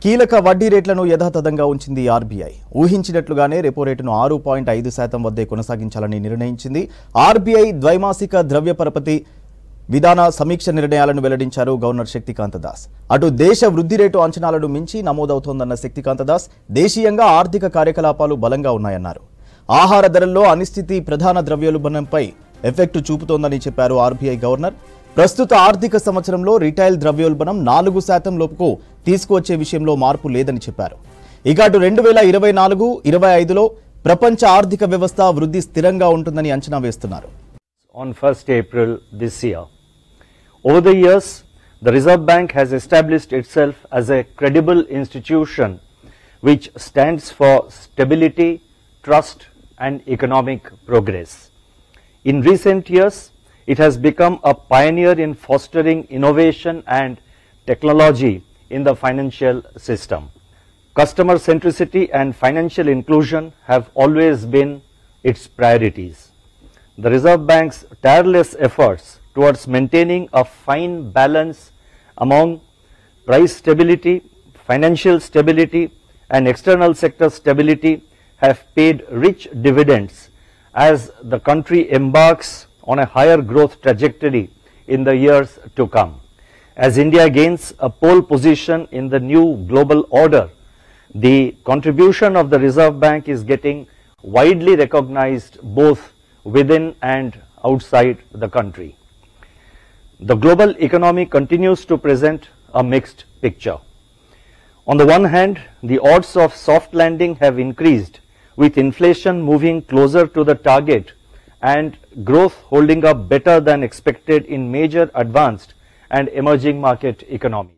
కీలక వడ్డీ రేట్లను యథాతథంగా ఉంచింది ఆర్బీఐ. ఊహించినట్లుగానే రెపో రేటును 6.5% వద్దే కొనసాగించాలని నిర్ణయించింది. ఆర్బీఐ ద్వైమాసిక ద్రవ్య పరపతి విధాన సమీక్ష నిర్ణయాలను వెల్లడించారు గవర్నర్ శక్తికాంత దాస్. అటు దేశ వృద్ధి రేటు అంచనాలను మించి నమోదవుతోందన్న శక్తికాంత దాస్ దేశీయంగా ఆర్థిక కార్యకలాపాలు బలంగా ఉన్నాయన్నారు. ఆహార ధరల్లో అనిశ్చితి ప్రధాన ద్రవ్యోల్బణంపై ఎఫెక్ట్ చూపుతోందని చెప్పారు ఆర్బీఐ గవర్నర్. ప్రస్తుత ఆర్థిక సంవత్సరంలో రిటైల్ ద్రవ్యోల్బణం 4% లోపుకు తీసుకువచ్చే విషయంలో మార్పు లేదని చెప్పారు. ఇక అటు 2024-25లో ప్రపంచ ఆర్థిక వ్యవస్థ వృద్ధి స్థిరంగా ఉంటుందని అంచనా వేస్తున్నారు. On 1st April this year, over the years, the Reserve Bank has established itself as a credible institution which stands for stability, trust and economic progress. In recent years, it has become a pioneer in fostering innovation and technology in the financial system. Customer centricity and financial inclusion have always been its priorities. The Reserve Bank's tireless efforts towards maintaining a fine balance among price stability, financial stability and external sector stability have paid rich dividends as the country embarks on a higher growth trajectory in the years to come. As India gains a pole position in the new global order, the contribution of the Reserve Bank is getting widely recognized both within and outside the country. The global economy continues to present a mixed picture. On the one hand, the odds of soft landing have increased, with inflation moving closer to the target and growth holding up better than expected in major advanced and emerging market economies.